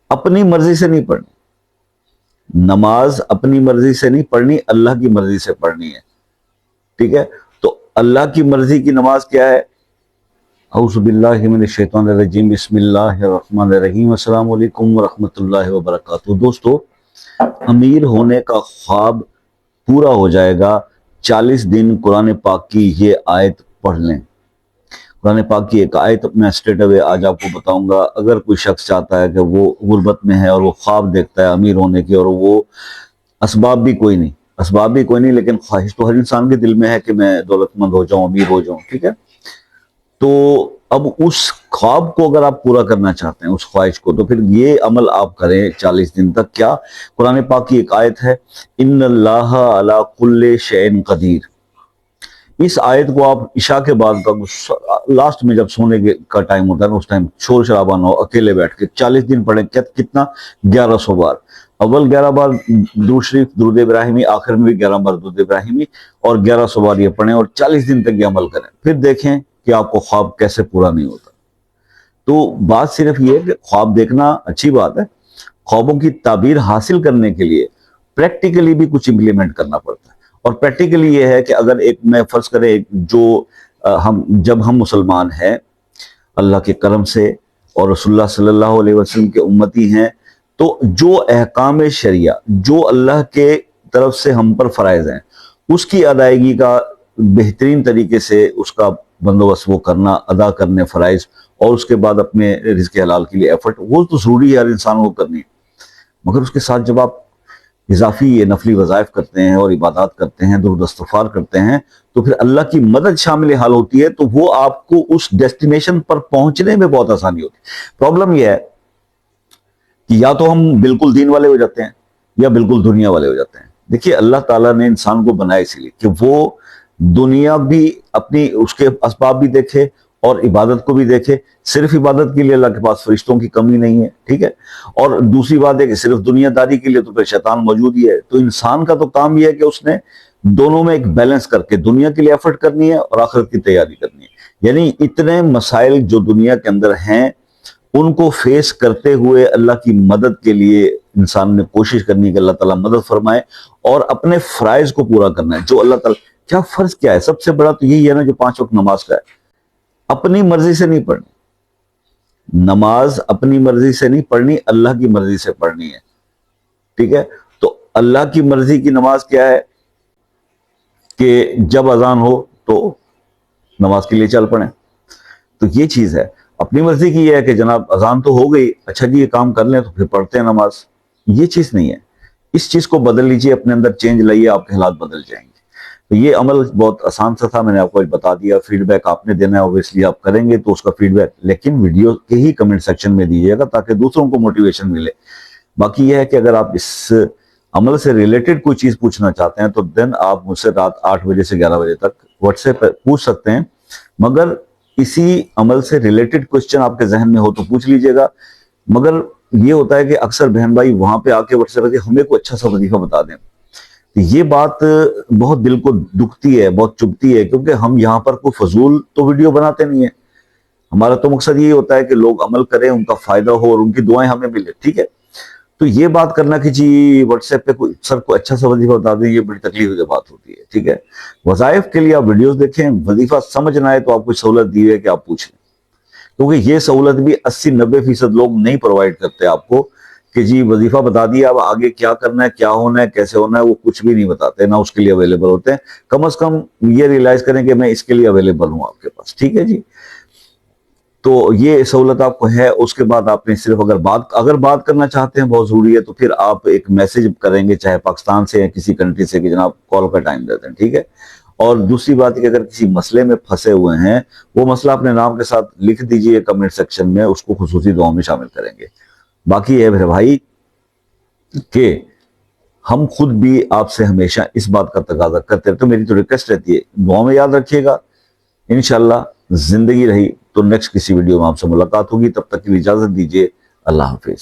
अपनी मर्जी से नहीं पढ़नी, नमाज अपनी मर्जी से नहीं पढ़नी, अल्लाह की मर्जी से पढ़नी है। ठीक है, तो अल्लाह की मर्जी की नमाज क्या है? औज़ु बिल्लाहि मिनश शैतानिर रजीम, बिस्मिल्लाहिर रहमानिर रहीम, अस्सलाम वालेकुम व रहमतुल्लाहि व बरकातुहू। दोस्तों, अमीर होने का ख्वाब पूरा हो जाएगा 40 दिन कुरान पाक की ये आयत पढ़ लें। कुरान पाक की एक आयत मैं स्ट्रेट अवे आज आपको बताऊंगा। अगर कोई शख्स चाहता है कि वो गुर्बत में है और वो ख्वाब देखता है अमीर होने की, और वो असबाब भी कोई नहीं, लेकिन ख्वाहिश तो हर इंसान के दिल में है कि मैं दौलतमंद हो जाऊं, अमीर हो जाऊं। ठीक है, तो अब उस ख्वाब को अगर आप पूरा करना चाहते हैं, उस ख्वाहिश को, तो फिर ये अमल आप करें 40 दिन तक। क्या? कुरान पाक की एक आयत है, इन्नल्लाह अला कुल्ले शैइन कदीर। इस आयत को आप इशा के बाद तक, लास्ट में जब सोने का टाइम होता है ना, उस टाइम शोर शराबा ना हो, अकेले बैठ के 40 दिन पढ़ें। कितना? 1100 बार। अव्वल 11 बार दुरूद शरीफ, दुरूद इब्राहिमी, आखिर में भी 11 बार दुरूद इब्राहिमी, और 1100 बार ये पढ़ें और 40 दिन तक ये अमल करें। फिर देखें कि आपको ख्वाब कैसे पूरा नहीं होता। तो बात सिर्फ ये है कि ख्वाब देखना अच्छी बात है, ख्वाबों की ताबीर हासिल करने के लिए प्रैक्टिकली भी कुछ इंप्लीमेंट करना पड़ता है। और प्रैक्टिकली ये है कि अगर एक, मैं फर्ज करें, जो जब हम मुसलमान हैं अल्लाह के करम से और रसूलुल्लाह सल्लल्लाहु अलैहि वसल्लम के उम्मती हैं, तो जो अहकाम शरिया, जो अल्लाह के तरफ से हम पर फराइज हैं, उसकी अदायगी का बेहतरीन तरीके से उसका बंदोबस्त वो करना, अदा करने फराइज, और उसके बाद अपने रिज़्क़ हलाल के लिए एफर्ट, वो तो ज़रूरी है, हर इंसान को करनी है। मगर उसके साथ जब आप इजाफी ये नफली वज़ाइफ करते हैं और इबादत करते हैं, दुरूद इस्तग़फ़ार करते हैं, तो फिर अल्लाह की मदद शामिल हाल होती है, तो वो आपको उस डेस्टिनेशन पर पहुंचने में बहुत आसानी होती है। प्रॉब्लम यह है कि या तो हम बिल्कुल दीन वाले हो जाते हैं या बिल्कुल दुनिया वाले हो जाते हैं। देखिए, अल्लाह ताला ने इंसान को बनाया इसीलिए कि वो दुनिया भी अपनी, उसके असबाब भी देखे और इबादत को भी देखे। सिर्फ इबादत के लिए अल्लाह के पास फरिश्तों की कमी नहीं है। ठीक है, और दूसरी बात है कि सिर्फ दुनियादारी के लिए तो फिर शैतान मौजूद ही है। तो इंसान का तो काम यह है कि उसने दोनों में एक बैलेंस करके दुनिया के लिए एफर्ट करनी है और आखिरत की तैयारी करनी है। यानी इतने मसाइल जो दुनिया के अंदर हैं, उनको फेस करते हुए अल्लाह की मदद के लिए इंसान ने कोशिश करनी है कि अल्लाह ताला मदद फरमाए, और अपने फराइज को पूरा करना है जो अल्लाह ताला। क्या फर्ज क्या है? सबसे बड़ा तो यही है ना, जो 5 वक्त नमाज का है। अपनी मर्जी से नहीं पढ़नी, नमाज अपनी मर्जी से नहीं पढ़नी, अल्लाह की मर्जी से पढ़नी है। ठीक है, तो अल्लाह की मर्जी की नमाज क्या है कि जब अजान हो तो नमाज के लिए चल पड़े। तो ये चीज है। अपनी मर्जी की ये है कि जनाब अजान तो हो गई, अच्छा जी ये काम कर लें, तो फिर पढ़ते हैं नमाज। ये चीज नहीं है। इस चीज को बदल लीजिए, अपने अंदर चेंज लाइए, आपके हालात बदल जाएंगे। तो ये अमल बहुत आसान सा था, मैंने आपको आज बता दिया। फीडबैक आपने देना है, ऑब्वियसली आप करेंगे तो उसका फीडबैक लेकिन वीडियो के ही कमेंट सेक्शन में दीजिएगा, ताकि दूसरों को मोटिवेशन मिले। बाकी यह है कि अगर आप इस अमल से रिलेटेड कोई चीज पूछना चाहते हैं, तो देन आप मुझसे रात 8 बजे से 11 बजे तक व्हाट्सएप पर पूछ सकते हैं। मगर इसी अमल से रिलेटेड क्वेश्चन आपके जहन में हो तो पूछ लीजिएगा। मगर ये होता है कि अक्सर बहन भाई वहां पे आके व्हाट्सएप पे हमें कोई अच्छा सा वजीफा बता दें, तो ये बात बहुत दिल को दुखती है, बहुत चुभती है, क्योंकि हम यहाँ पर कोई फजूल तो वीडियो बनाते नहीं है। हमारा तो मकसद ये होता है कि लोग अमल करें, उनका फायदा हो और उनकी दुआएं हमें मिले। ठीक है, तो ये बात करना कि जी व्हाट्सएप पे कोई सर को अच्छा सा वजीफा बता दें, ये बड़ी तकलीफ की बात होती है। ठीक है, वज़ाइफ के लिए आप वीडियोस देखें, वजीफा समझ ना आए तो आपको सहूलत दी है कि आप पूछ लें, क्योंकि ये सहूलत भी 80-90% लोग नहीं प्रोवाइड करते आपको कि जी वजीफा बता दिया, अब आगे क्या करना है, क्या होना है, कैसे होना है, वो कुछ भी नहीं बताते, ना उसके लिए अवेलेबल होते हैं। कम से कम ये रियलाइज करें कि मैं इसके लिए अवेलेबल हूं आपके पास। ठीक है जी, तो ये सहूलत आपको है। उसके बाद आपने सिर्फ अगर बात करना चाहते हैं, बहुत जरूरी है, तो फिर आप एक मैसेज करेंगे, चाहे पाकिस्तान से या किसी कंट्री से, कि जनाब कॉल का टाइम देते हैं। ठीक है, और दूसरी बात कि अगर किसी मसले में फंसे हुए हैं, वो मसला अपने नाम के साथ लिख दीजिए कमेंट सेक्शन में, उसको खुसूसी दुआ में शामिल करेंगे। बाकी है मेरे भाई कि हम खुद भी आपसे हमेशा इस बात का तकाजा करते रहते, तो मेरी तो रिक्वेस्ट रहती है, दुआ में याद रखिएगा। इंशाल्लाह जिंदगी रही तो नेक्स्ट किसी वीडियो में आपसे मुलाकात होगी। तब तक के लिए इजाजत दीजिए। अल्लाह हाफिज।